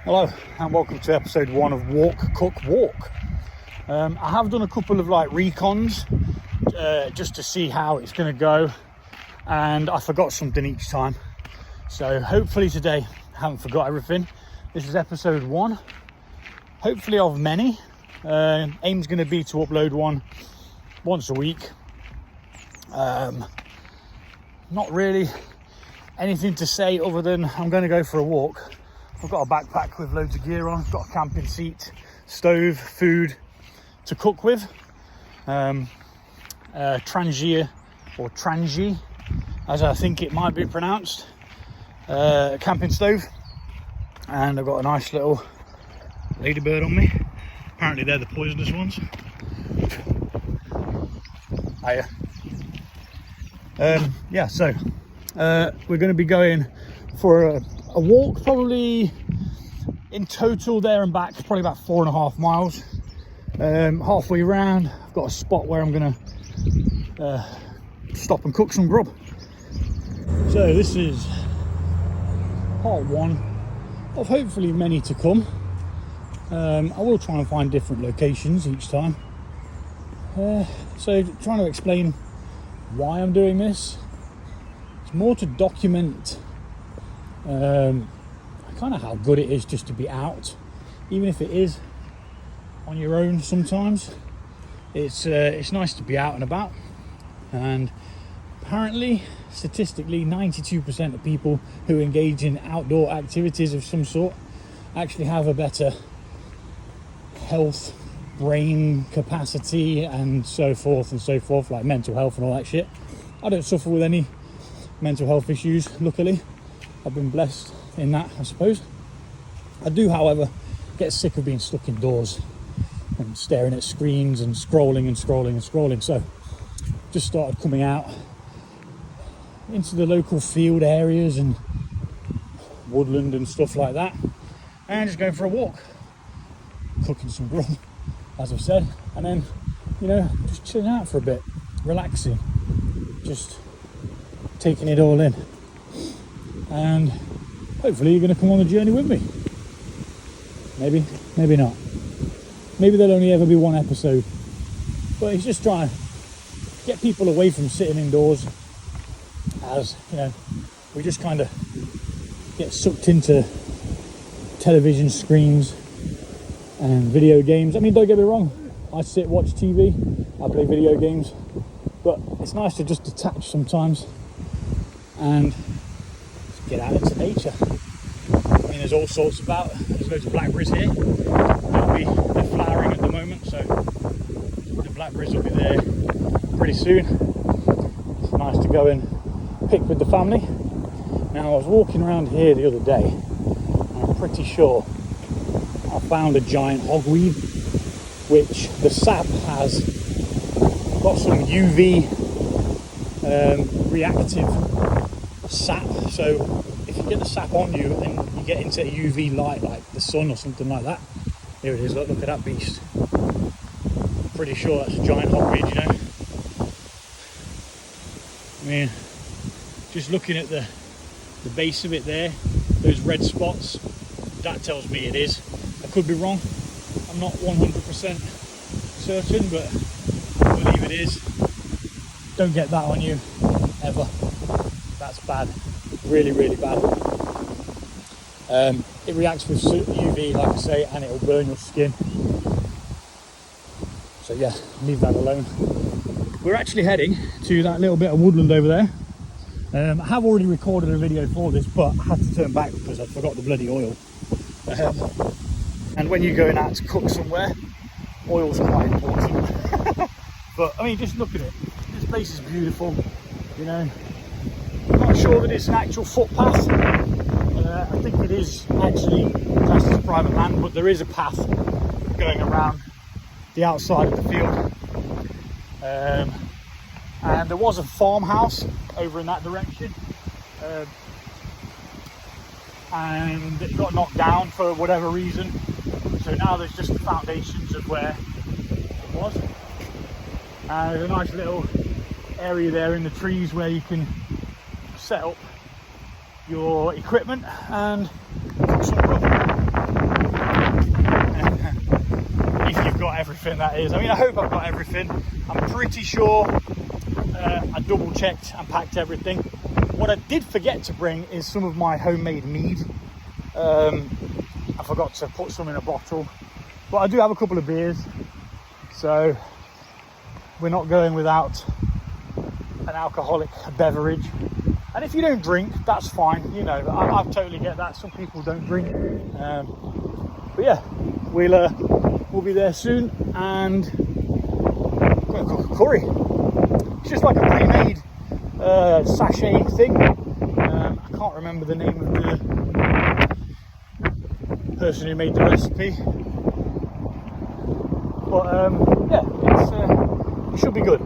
Hello and welcome to episode 1 of Walk, Cook, Walk. I have done a couple of recons just to see how it's going to go, and I forgot something each time. So hopefully today I haven't forgot everything. This is episode 1, hopefully of many. Aim's going to be to upload one once a week. Not really anything to say other than I'm going to go for a walk. I've got a backpack with loads of gear on, I've got a camping seat, stove, food to cook with, Trangia or Trangi as I think it might be pronounced, camping stove, and I've got a nice little ladybird on me. Apparently they're the poisonous ones. Hiya. Yeah, so we're going to be going for a walk, probably in total there and back, probably about 4.5 miles. Halfway around, I've got a spot where I'm going to stop and cook some grub. So this is part 1 of hopefully many to come. I will try and find different locations each time. So trying to explain why I'm doing this. It's more to document kind of how good it is just to be out, even if it is on your own. Sometimes it's nice to be out and about, and apparently statistically 92% of people who engage in outdoor activities of some sort actually have a better health, brain capacity and so forth, like mental health and all that shit. I don't suffer with any mental health issues, luckily. I've been blessed in that, I suppose. I do, however, get sick of being stuck indoors and staring at screens and scrolling. So just started coming out into the local field areas and woodland and stuff like that, and just going for a walk, cooking some grub, as I've said, and then, just chilling out for a bit, relaxing, just taking it all in. And hopefully you're going to come on the journey with me. Maybe not. Maybe there'll only ever be one episode. But it's just trying to get people away from sitting indoors, as we just kind of get sucked into television screens and video games. I mean, don't get me wrong, I sit, watch TV, I play video games, but it's nice to just detach sometimes and get out into nature. I mean, there's all sorts about. There's loads of blackberries here. They're flowering at the moment, so the blackberries will be there pretty soon. It's nice to go and pick with the family. Now, I was walking around here the other day, and I'm pretty sure I found a giant hogweed, which the sap has got some UV reactive sap. So if you get the sap on you and you get into a UV light like the sun or something like that, here it is, look at that beast. Pretty sure that's a giant hogweed, I mean, just looking at the base of it there, those red spots, that tells me it is. I could be wrong, I'm not 100% certain, but I believe it is. Don't get that on you, ever. That's bad, really, really bad. It reacts with UV, like I say, and it'll burn your skin. So yeah, leave that alone. We're actually heading to that little bit of woodland over there. I have already recorded a video for this, but I had to turn back because I forgot the bloody oil. And when you're going out to cook somewhere, oil's quite important. But I mean, just look at it. This place is beautiful, I'm not sure that it's an actual footpath. I think it is actually classed as private land, but there is a path going around the outside of the field. And there was a farmhouse over in that direction, and it got knocked down for whatever reason. So now there's just the foundations of where it was. There's a nice little area there in the trees where you can set up your equipment and cook some grub. that is. I mean, I hope I've got everything. I'm pretty sure I double checked and packed everything. What I did forget to bring is some of my homemade mead. I forgot to put some in a bottle, but I do have a couple of beers, so we're not going without an alcoholic beverage. And if you don't drink, that's fine, you know, I totally get that. Some people don't drink, but yeah, we'll be there soon, and I'm gonna cook a curry. It's just like a pre-made sachet thing. I can't remember the name of the person who made the recipe, but yeah, it should be good.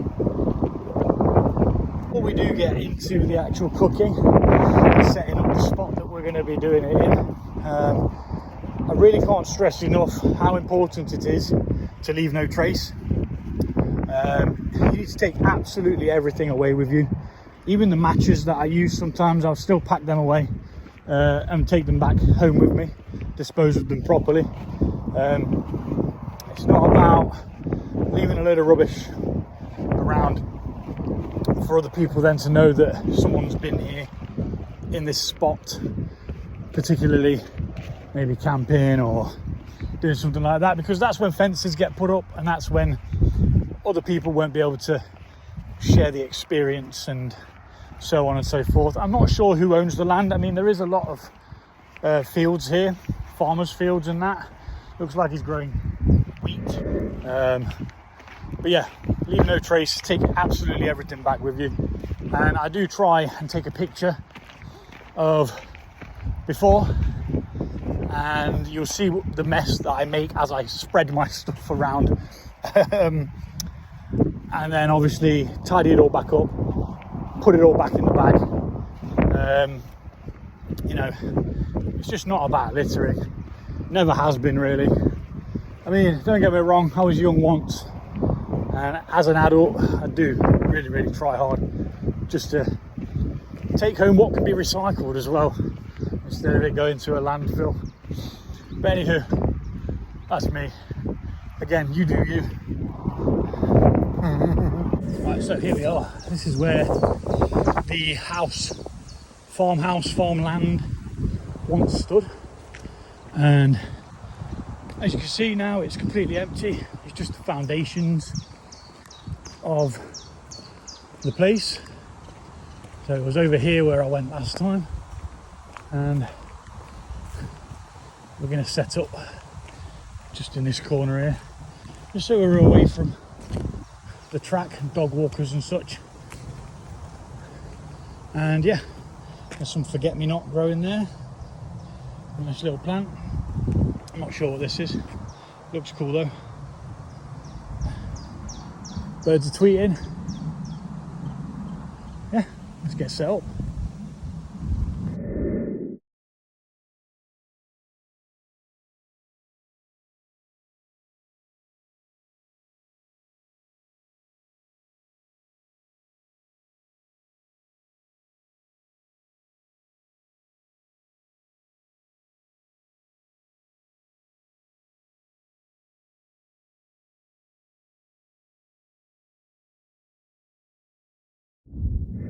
Before we do get into the actual cooking and setting up the spot that we're going to be doing it in, I really can't stress enough how important it is to leave no trace. You need to take absolutely everything away with you. Even the matches that I use, sometimes I'll still pack them away and take them back home with me, dispose of them properly. It's not about leaving a load of rubbish around for other people then to know that someone's been here in this spot, particularly maybe camping or doing something like that, because that's when fences get put up, and that's when other people won't be able to share the experience and so on and so forth. I'm not sure who owns the land. I mean, there is a lot of fields here, farmers' fields and that. Looks like he's growing wheat. But yeah, leave no trace, take absolutely everything back with you. And I do try and take a picture of before, and you'll see the mess that I make as I spread my stuff around. And then obviously tidy it all back up, put it all back in the bag. You know, it's just not about littering. Never has been, really. I mean, don't get me wrong, I was young once, and as an adult I do really try hard just to take home what can be recycled as well, instead of it going to a landfill. But anywho, that's me. Again, you do you. Right, so here we are. This is where the farmland once stood, and as you can see now, it's completely empty. It's just the foundations of the place. So it was over here where I went last time, and we're going to set up just in this corner here, just so we're away from the track, dog walkers and such. And yeah, there's some forget-me-not growing there. A nice little plant. I'm not sure what this is. Looks cool though. Birds are tweeting. Yeah, let's get set up.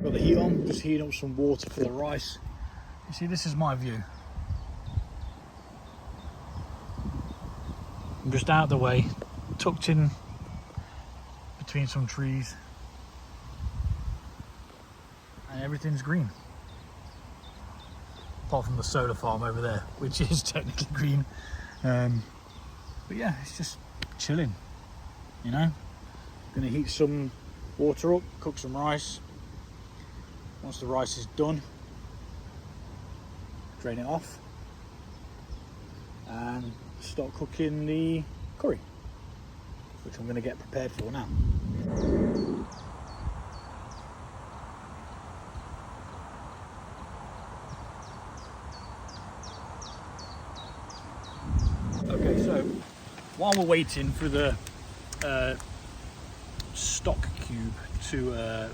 Got the heat on, just heating up some water for the rice. You see, this is my view. I'm just out of the way, tucked in between some trees, and everything's green. Apart from the solar farm over there, which is technically green. But yeah, it's just chilling, you know. Gonna heat some water up, cook some rice. Once the rice is done, drain it off and start cooking the curry, which I'm going to get prepared for now. Okay, so while we're waiting for the stock cube to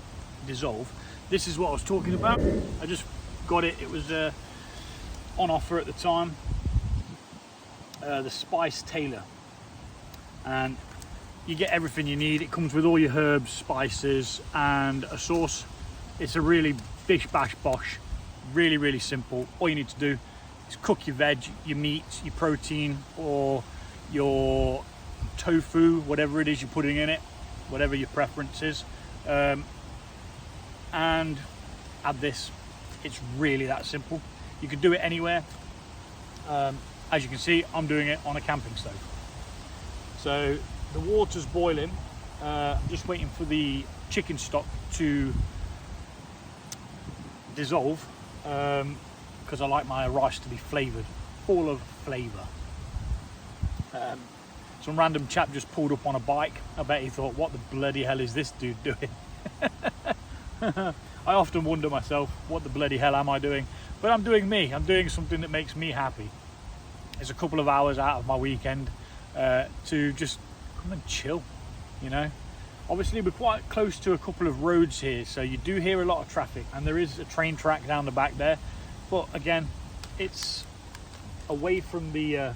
dissolve, this is what I was talking about. I just got it. It was on offer at the time. The Spice Tailor, and you get everything you need. It comes with all your herbs, spices, and a sauce. It's a really bish bash bosh, really, really simple. All you need to do is cook your veg, your meat, your protein, or your tofu, whatever it is you're putting in it, whatever your preference is, and add this. It's really that simple. You can do it anywhere. As you can see, I'm doing it on a camping stove. So the water's boiling. I'm just waiting for the chicken stock to dissolve, because I like my rice to be flavoured, full of flavour. Some random chap just pulled up on a bike. I bet he thought, what the bloody hell is this dude doing? I often wonder myself, what the bloody hell am I doing? But I'm doing me. I'm doing something that makes me happy. It's a couple of hours out of my weekend to just come and chill, you know. Obviously we're quite close to a couple of roads here, so you do hear a lot of traffic, and there is a train track down the back there, but again, it's away from the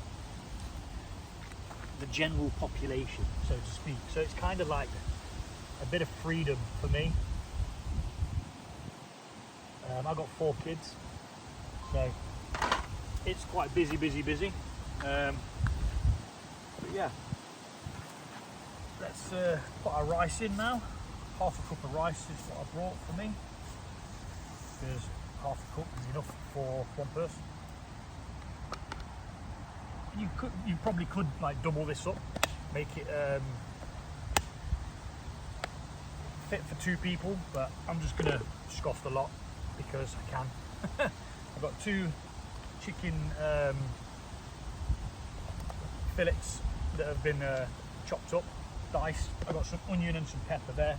general population, so to speak. So it's kind of like a bit of freedom for me. I've got 4 kids, so it's quite busy. But yeah, let's put our rice in now. Half a cup of rice is what I brought for me, because half a cup is enough for one person. You probably could like double this up, make it fit for 2 people, but I'm just gonna scoff the lot because I can. I've got 2 chicken fillets that have been chopped up, diced. I've got some onion and some pepper there,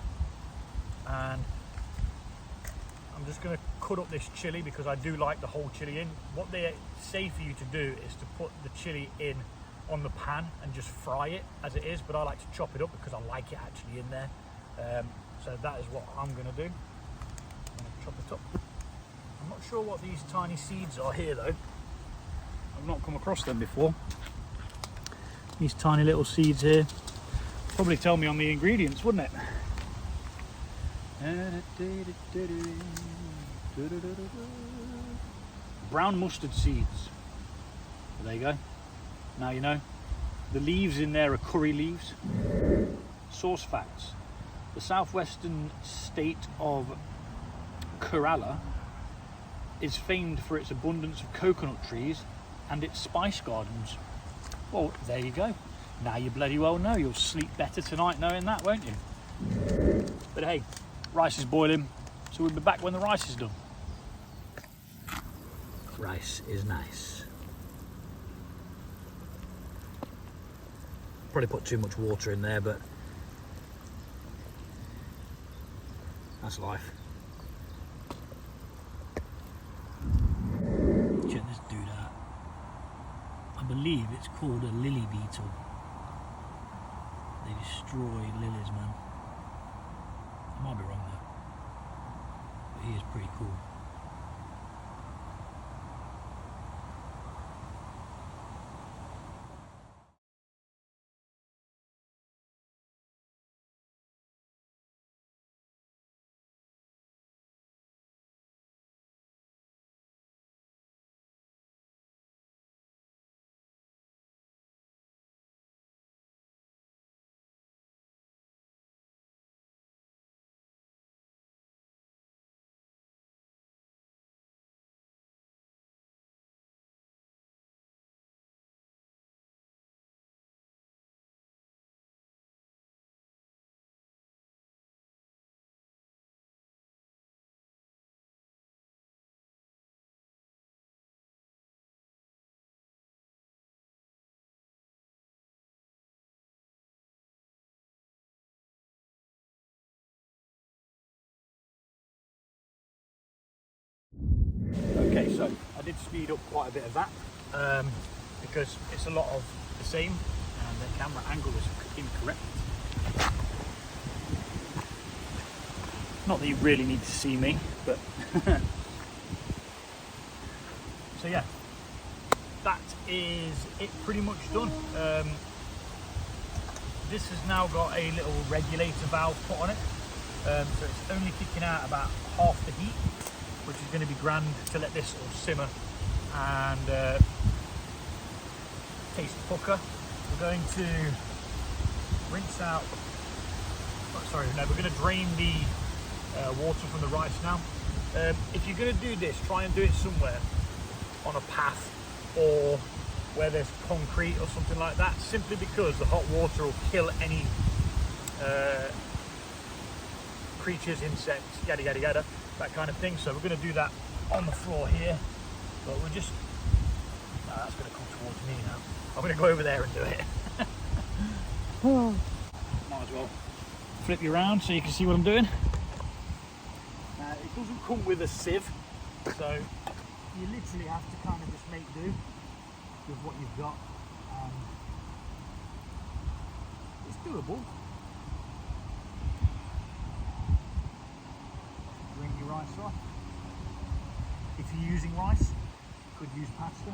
and I'm just going to cut up this chili because I do like the whole chili in. What they say for you to do is to put the chili in on the pan and just fry it as it is, but I like to chop it up because I like it actually in there. So that is what I'm going to do. I'm going to chop it up. I'm not sure what these tiny seeds are here though. I've not come across them before. These tiny little seeds here. Probably tell me on the ingredients, wouldn't it? Brown mustard seeds. So there you go. Now you know. The leaves in there are curry leaves. Source facts. The southwestern state of Kerala is famed for its abundance of coconut trees and its spice gardens. Well, there you go. Now you bloody well know. You'll sleep better tonight knowing that, won't you? But hey, rice is boiling, so we'll be back when the rice is done. Rice is nice. Probably put too much water in there, but that's life. Check this dude out. I believe it's called a lily beetle. They destroy lilies, man. I might be wrong though, but he is pretty cool. Okay, so I did speed up quite a bit of that because it's a lot of the same and the camera angle is incorrect. Not that you really need to see me, but so yeah, that is it pretty much done. this has now got a little regulator valve put on it, so it's only kicking out about half the heat, which is going to be grand to let this sort of simmer and taste the pucker. We're going to rinse out, we're going to drain the water from the rice now. If you're going to do this, try and do it somewhere on a path or where there's concrete or something like that, simply because the hot water will kill any creatures, insects, yada yada yada, that kind of thing. So we're going to do that on the floor here, but we're just, that's going to come towards me now. I'm going to go over there and do it. Might as well flip you around so you can see what I'm doing. It doesn't come with a sieve, so you literally have to kind of just make do with what you've got. It's doable. Drink your rice off. If you're using rice, you could use pasta.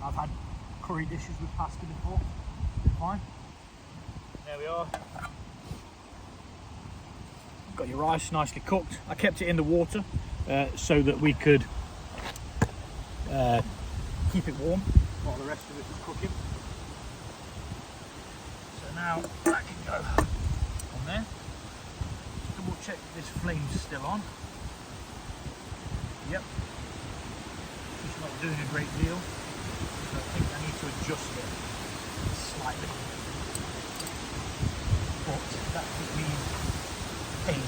I've had curry dishes with pasta before. It's fine. There we are. Got your rice nicely cooked. I kept it in the water so that we could keep it warm while the rest of it was cooking. So now that can go on there. Double check that this flame's still on. Yep. It's not doing a great deal. So I think I need to adjust it slightly. But that would mean pain.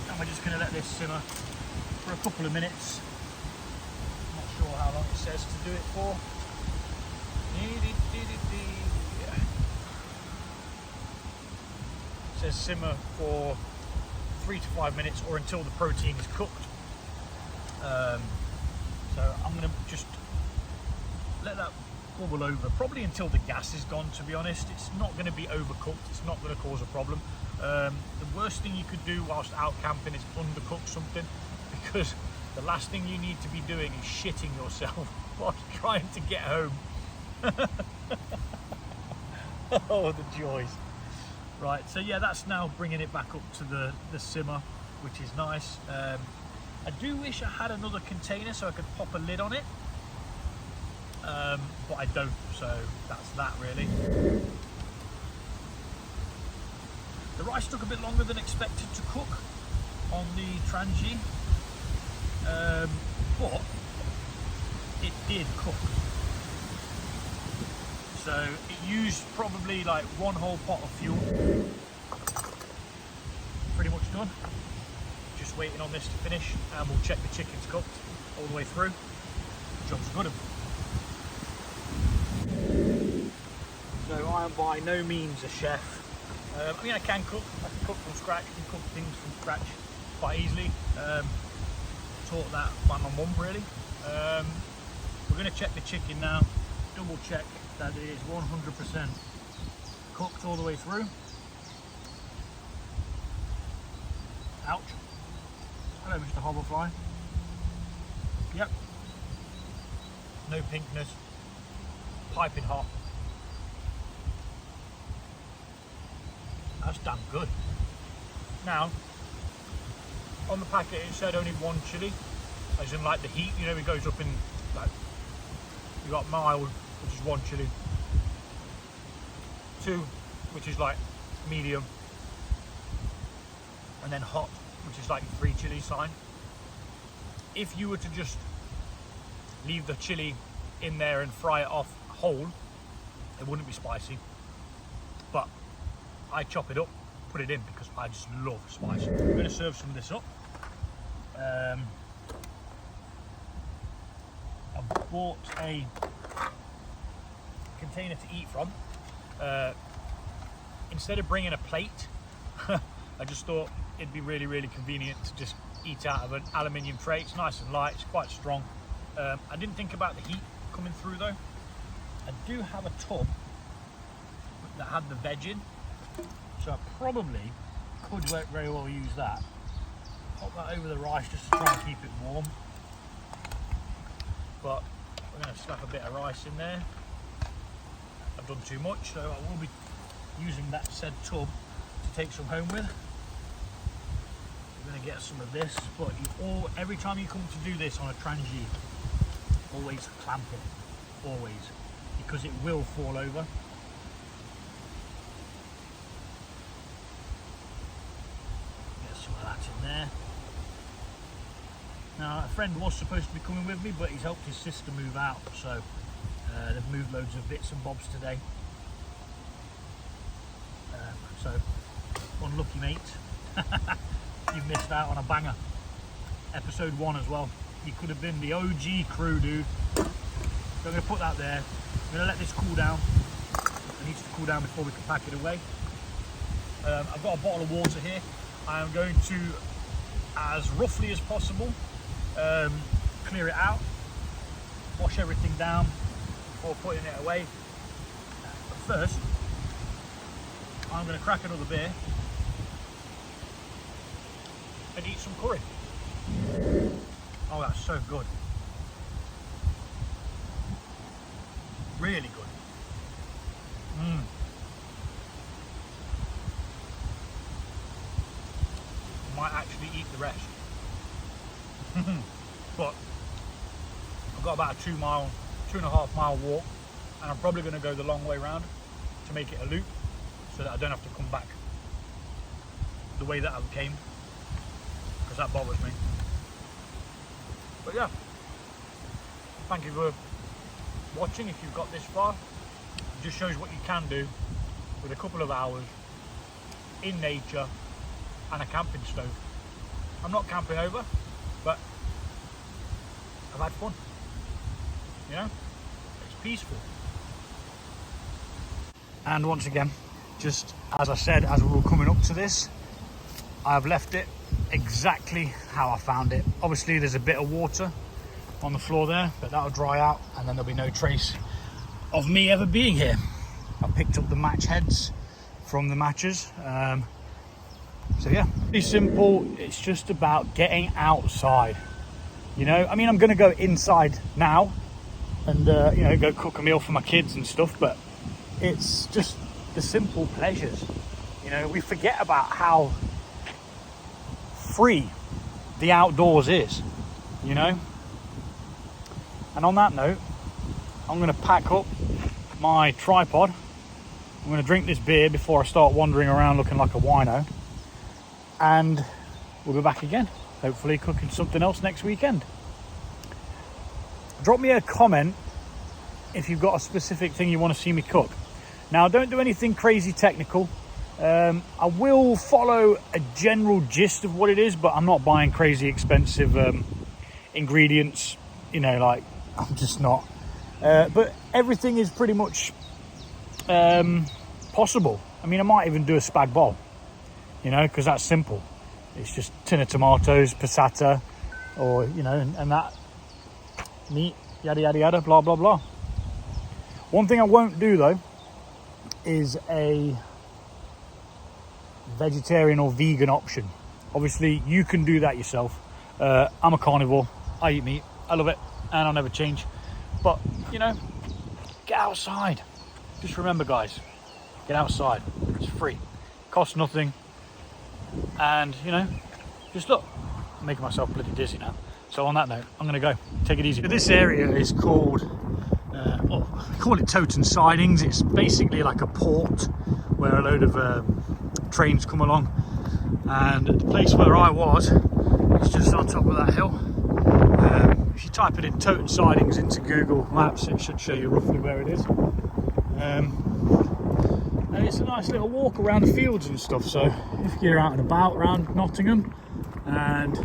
And we're just going to let this simmer for a couple of minutes. Not sure how long it says to do it for. It says simmer for 3 to 5 minutes or until the protein is cooked. So I'm going to just let that bubble over, probably until the gas is gone, to be honest. It's not going to be overcooked, it's not going to cause a problem. The worst thing you could do whilst out camping is undercook something, because the last thing you need to be doing is shitting yourself while trying to get home. Oh, the joys. Right, so yeah, that's now bringing it back up to the simmer, which is nice. I do wish I had another container so I could pop a lid on it, but I don't, so that's that really. The rice took a bit longer than expected to cook on the Trangi, but it did cook. So it used probably like 1 whole pot of fuel. Pretty much done. Just waiting on this to finish, and we'll check the chicken's cooked all the way through. Job's good. So I am by no means a chef. I mean, I can cook. I can cook from scratch. I can cook things from scratch quite easily. Taught that by my mum, really. We're going to check the chicken now. Double check that it is 100% cooked all the way through. Ouch. Hello, Mr. Hobblefly. Yep. No pinkness. Piping hot. That's damn good. Now, on the packet it said only 1 chili, as in like the heat, you know, it goes up in like, you got mild, which is 1 chili, 2, which is like medium, and then hot, which is like 3 chili sign. If you were to just leave the chili in there and fry it off whole, it wouldn't be spicy, but I chop it up, put it in, because I just love spice. I'm going to serve some of this up. I bought a container to eat from. Instead of bringing a plate, I just thought it'd be really, really convenient to just eat out of an aluminium tray. It's nice and light, it's quite strong. I didn't think about the heat coming through though. I do have a tub that had the veg in, so I probably could very well use that. Pop that over the rice just to try and keep it warm. But we're going to slap a bit of rice in there. I've done too much, so I will be using that said tub to take some home with. We're going to get some of this, but every time you come to do this on a transy, always clamp it, always, because it will fall over. Get some of that in there. Now, a friend was supposed to be coming with me, but he's helped his sister move out, so they've moved loads of bits and bobs today. So, unlucky mate, you've missed out on a banger. Episode 1 as well. You could have been the OG crew, dude. So I'm going to put that there. I'm going to let this cool down. It needs to cool down before we can pack it away. I've got a bottle of water here. I am going to, as roughly as possible, clear it out, wash everything down before putting it away. But first, I'm going to crack another beer and eat some curry. Oh, that's so good. Really good. Might actually eat the rest. But I've got about a 2.5 mile walk, and I'm probably going to go the long way round to make it a loop so that I don't have to come back the way that I came, because that bothers me. But yeah, thank you for watching. If you've got this far, it just shows what you can do with a couple of hours in nature and a camping stove. I'm not camping over, but I've had fun. You know, it's peaceful. And once again, just as I said, as we were coming up to this, I've left it exactly how I found it. Obviously there's a bit of water on the floor there, but that'll dry out and then there'll be no trace of me ever being here. I picked up the match heads from the matches. So yeah, pretty simple. It's just about getting outside. You know, I mean, I'm gonna go inside now and you know, go cook a meal for my kids and stuff, but it's just the simple pleasures. You know, we forget about how free the outdoors is, you know. And on that note, I'm going to pack up my tripod. I'm going to drink this beer before I start wandering around looking like a wino, and we'll be back again, hopefully cooking something else next weekend. Drop me a comment if you've got a specific thing you want to see me cook. Now, don't do anything crazy technical. I will follow a general gist of what it is, but I'm not buying crazy expensive ingredients, you know, like, I'm just not. But everything is pretty much possible. I mean, I might even do a spag bol, you know, because that's simple. It's just tin of tomatoes, passata, or, you know, and that meat, yada, yada, yada, blah, blah, blah. One thing I won't do, though, is a vegetarian or vegan option. Obviously you can do that yourself. I'm a carnivore, I eat meat, I love it, and I'll never change. But you know, get outside. Just remember, guys, get outside. It's free, costs nothing, and you know, just look, I'm making myself bloody dizzy now. So on that note, I'm gonna go, take it easy. This area is called we call it Toten Sidings. It's basically like a port where a load of trains come along, and the place where I was is just on top of that hill. If you type it in Toten Sidings into Google Maps, it should show you roughly where it is. And it's a nice little walk around the fields and stuff, so if you're out and about around Nottingham, and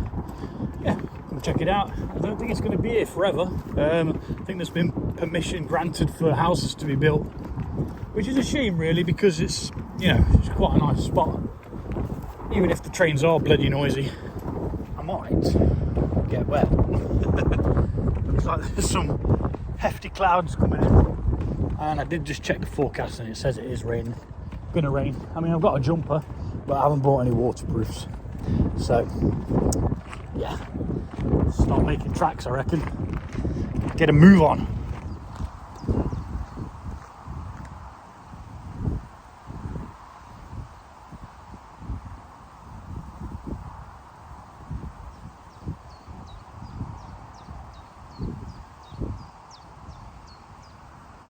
yeah, come check it out. I don't think it's going to be here forever. I think there's been permission granted for houses to be built, which is a shame really, because it's, you know, it's quite a nice spot. Even if the trains are bloody noisy, I might get wet. Looks like there's some hefty clouds coming in, and I did just check the forecast and it says it is raining. gonna rain. I mean, I've got a jumper, but I haven't bought any waterproofs. So yeah, start making tracks, I reckon. Get a move on.